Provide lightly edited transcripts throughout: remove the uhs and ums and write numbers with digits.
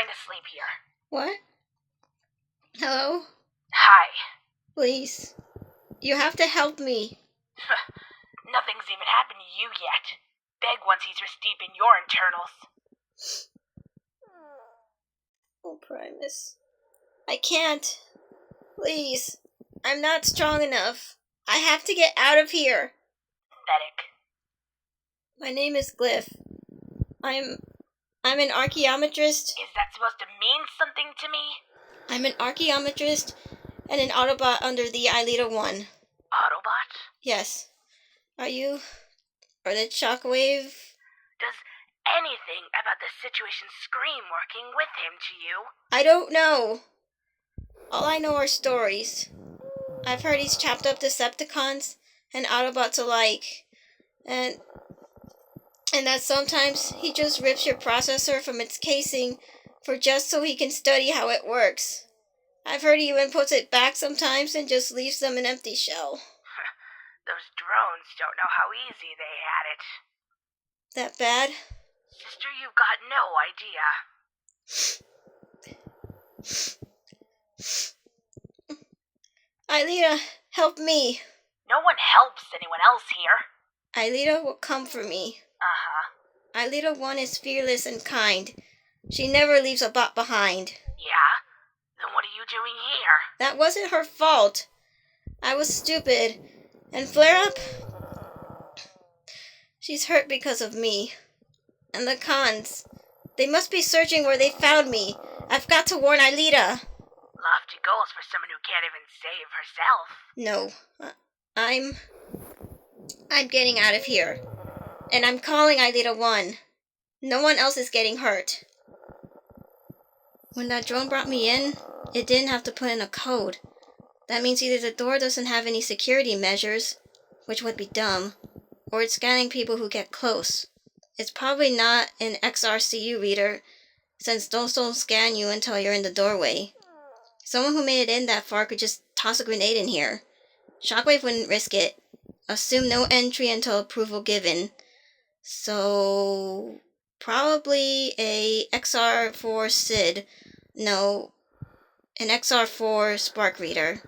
trying to sleep here. What? Hello? Hi. Please. You have to help me. Nothing's even happened to you yet. Beg once he's steep in your internals. Oh, Primus. I can't. Please. I'm not strong enough. I have to get out of here. Pathetic. My name is Glyph. I'm an archaeometrist. Is that supposed to mean something to me? I'm an archaeometrist and an Autobot under the Ileta 1. Autobot? Yes. Are the Shockwave? Does anything about the situation scream working with him to you? I don't know. All I know are stories. I've heard he's chopped up Decepticons and Autobots alike. And that sometimes he just rips your processor from its casing for just so he can study how it works. I've heard he even puts it back sometimes and just leaves them an empty shell. Those drones don't know how easy they had it. That bad? Sister, you've got no idea. Ileta, help me. No one helps anyone else here. Ileta will come for me. Uh-huh. Ileta 1 is fearless and kind. She never leaves a bot behind. Yeah? Then what are you doing here? That wasn't her fault. I was stupid. And Flare-Up? She's hurt because of me. And the cons. They must be searching where they found me. I've got to warn Ileta. Lofty goals for someone who can't even save herself. No. I'm getting out of here. And I'm calling Ileta 1. No one else is getting hurt. When that drone brought me in, it didn't have to put in a code. That means either the door doesn't have any security measures, which would be dumb, or it's scanning people who get close. It's probably not an XRCU reader, since those don't scan you until you're in the doorway. Someone who made it in that far could just toss a grenade in here. Shockwave wouldn't risk it. Assume no entry until approval given. So, probably a XR4 SID. No, an XR4 Spark Reader.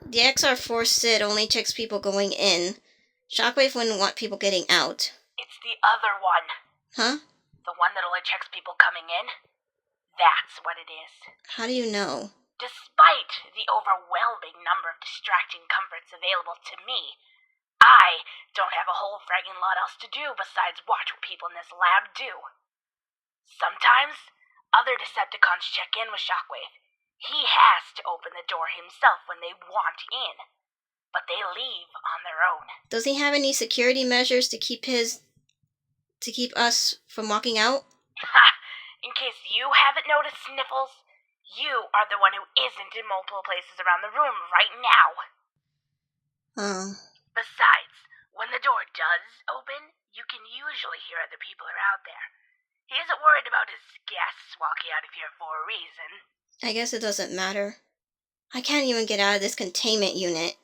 The XR4 SID only checks people going in. Shockwave wouldn't want people getting out. It's the other one. Huh? The one that only checks people coming in? That's what it is. How do you know? Despite the overwhelming number of distracting comforts available to me, I don't have a whole fragging lot else to do besides watch what people in this lab do. Sometimes, other Decepticons check in with Shockwave. He has to open the door himself when they want in, but they leave on their own. Does he have any security measures to keep us from walking out? Ha! In case you haven't noticed, Sniffles, you are the one who isn't in multiple places around the room right now. Oh. Besides, when the door does open, you can usually hear other people are out there. He isn't worried about his guests walking out of here for a reason. I guess it doesn't matter. I can't even get out of this containment unit.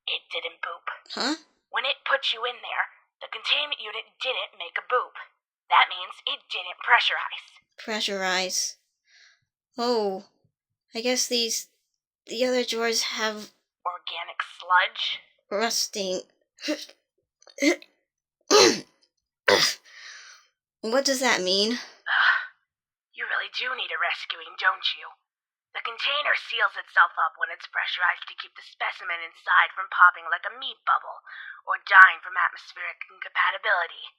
It didn't boop. Huh? When it put you in there, the containment unit didn't make a boop. That means it didn't pressurize. Pressurize. Oh, I guess the other drawers have organic sludge. Rusting. What does that mean? You really do need a rescuing, don't you? The container seals itself up when it's pressurized to keep the specimen inside from popping like a meat bubble or dying from atmospheric incompatibility.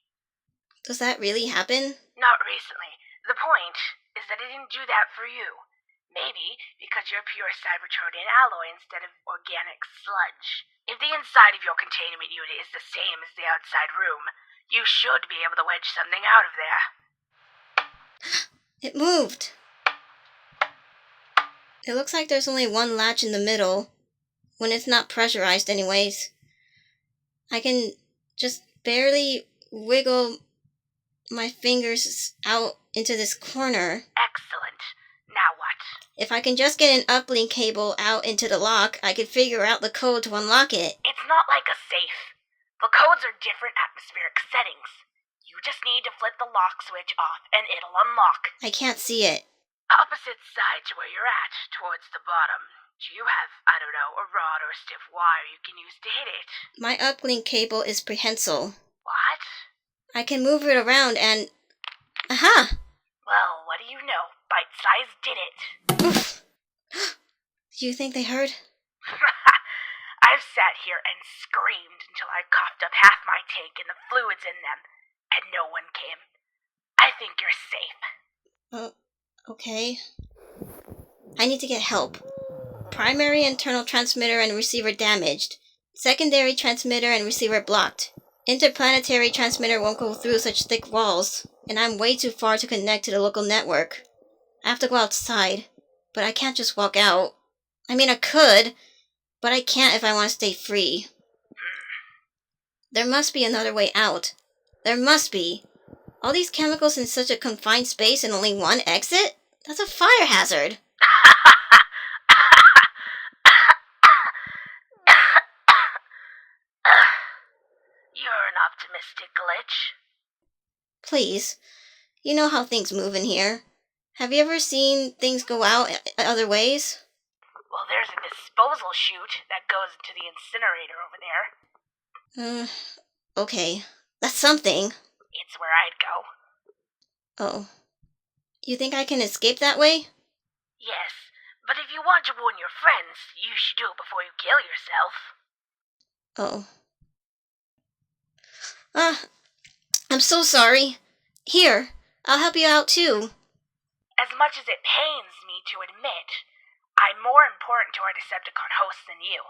Does that really happen? Not recently. The point is that it didn't do that for you. Maybe because you're pure Cybertronian alloy instead of organic sludge. If the inside of your containment unit is the same as the outside room, you should be able to wedge something out of there. It moved. It looks like there's only one latch in the middle, when it's not pressurized anyways. I can just barely wiggle my fingers out into this corner. Excellent. Now what? If I can just get an uplink cable out into the lock, I could figure out the code to unlock it. It's not like a safe. The codes are different atmospheric settings. You just need to flip the lock switch off and it'll unlock. I can't see it. Opposite side to where you're at, towards the bottom. Do you have, I don't know, a rod or a stiff wire you can use to hit it? My uplink cable is prehensile. What? I can move it around and... Aha! Well, what do you know? Bite Size did it. Oof. Do you think they heard? I've sat here and screamed until I coughed up half my tank and the fluids in them, and no one came. I think you're safe. Okay. I need to get help. Primary internal transmitter and receiver damaged. Secondary transmitter and receiver blocked. Interplanetary transmitter won't go through such thick walls, and I'm way too far to connect to the local network. I have to go outside, but I can't just walk out. I mean, I could, but I can't if I want to stay free. There must be another way out. There must be. All these chemicals in such a confined space and only one exit? That's a fire hazard. You're an optimistic glitch. Please. You know how things move in here. Have you ever seen things go out other ways? Well, there's a disposal chute that goes into the incinerator over there. Okay. That's something. It's where I'd go. Oh. You think I can escape that way? Yes, but if you want to warn your friends, you should do it before you kill yourself. Oh. I'm so sorry. Here, I'll help you out too. As much as it pains me to admit, I'm more important to our Decepticon hosts than you.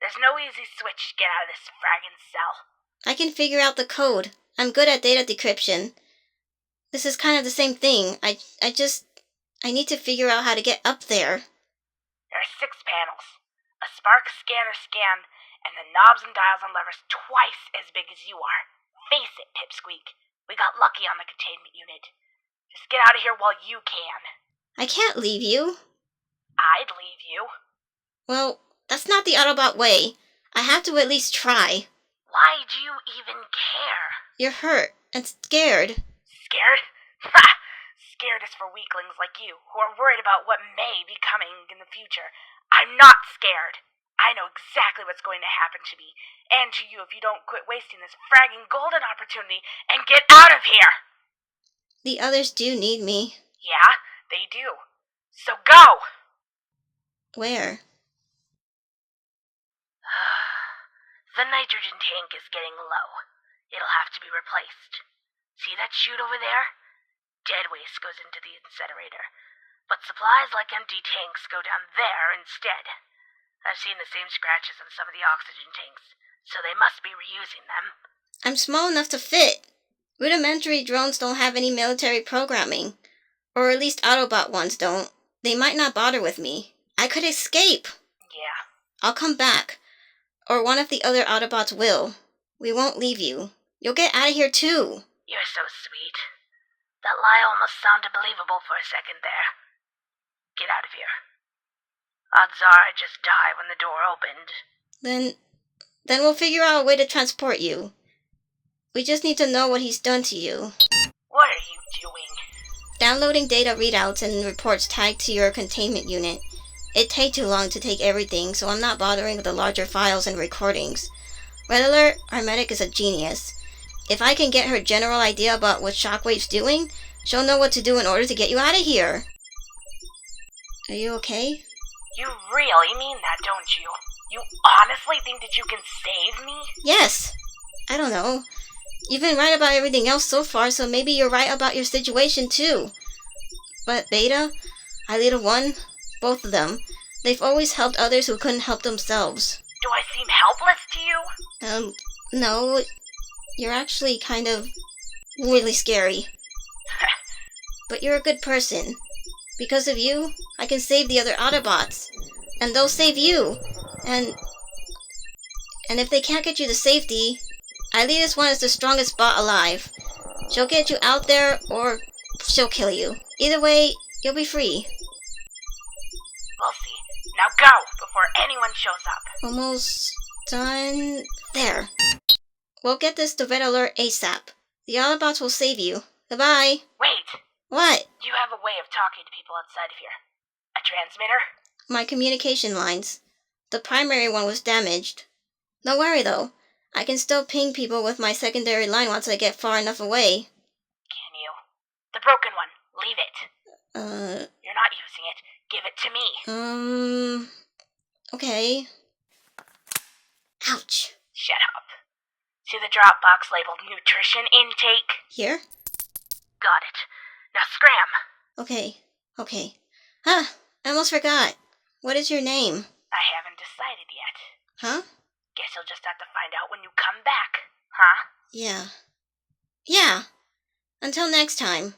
There's no easy switch to get out of this fragging cell. I can figure out the code. I'm good at data decryption. This is kind of the same thing. I need to figure out how to get up there. There are 6 panels. A spark scanner scan, and the knobs and dials and levers twice as big as you are. Face it, Pipsqueak. We got lucky on the containment unit. Just get out of here while you can. I can't leave you. I'd leave you. Well, that's not the Autobot way. I have to at least try. Why do you even care? You're hurt and scared. Scared? Ha! Scared is for weaklings like you, who are worried about what may be coming in the future. I'm not scared. I know exactly what's going to happen to me, and to you if you don't quit wasting this fragging golden opportunity and get out of here! The others do need me. Yeah, they do. So go! Where? The nitrogen tank is getting low. It'll have to be replaced. See that chute over there? Dead waste goes into the incinerator, but supplies like empty tanks go down there instead. I've seen the same scratches on some of the oxygen tanks, so they must be reusing them. I'm small enough to fit. Rudimentary drones don't have any military programming. Or at least Autobot ones don't. They might not bother with me. I could escape. Yeah. I'll come back. Or one of the other Autobots will. We won't leave you. You'll get out of here too. You're so sweet. That lie almost sounded believable for a second there. Get out of here. Odds are I'd just die when the door opened. Then we'll figure out a way to transport you. We just need to know what he's done to you. What are you doing? Downloading data readouts and reports tagged to your containment unit. It'd take too long to take everything, so I'm not bothering with the larger files and recordings. Red Alert, our medic is a genius. If I can get her general idea about what Shockwave's doing, she'll know what to do in order to get you out of here. Are you okay? You really mean that, don't you? You honestly think that you can save me? Yes. I don't know. You've been right about everything else so far, so maybe you're right about your situation too. But Beta, Ileana 1, both of them, they've always helped others who couldn't help themselves. Do I seem helpless to you? No. You're actually kind of really scary. But you're a good person. Because of you, I can save the other Autobots. And they'll save you. And if they can't get you to safety, Ileana 1 is the strongest bot alive. She'll get you out there, or she'll kill you. Either way, you'll be free. We'll see. Now go, before anyone shows up. Almost done. There. We'll get this to Red Alert ASAP. The Autobots will save you. Goodbye. Wait. What? You have a way of talking to people outside of here. A transmitter? My communication lines. The primary one was damaged. Don't worry, though. I can still ping people with my secondary line once I get far enough away. Can you? The broken one. Leave it. Uh... You're not using it. Give it to me. Okay. Ouch. Shut up. See the drop box labeled nutrition intake? Here? Got it. Now scram. Okay. Huh, I almost forgot. What is your name? I haven't decided yet. Huh? Guess you'll just have to find out when you come back, huh? Yeah. Until next time.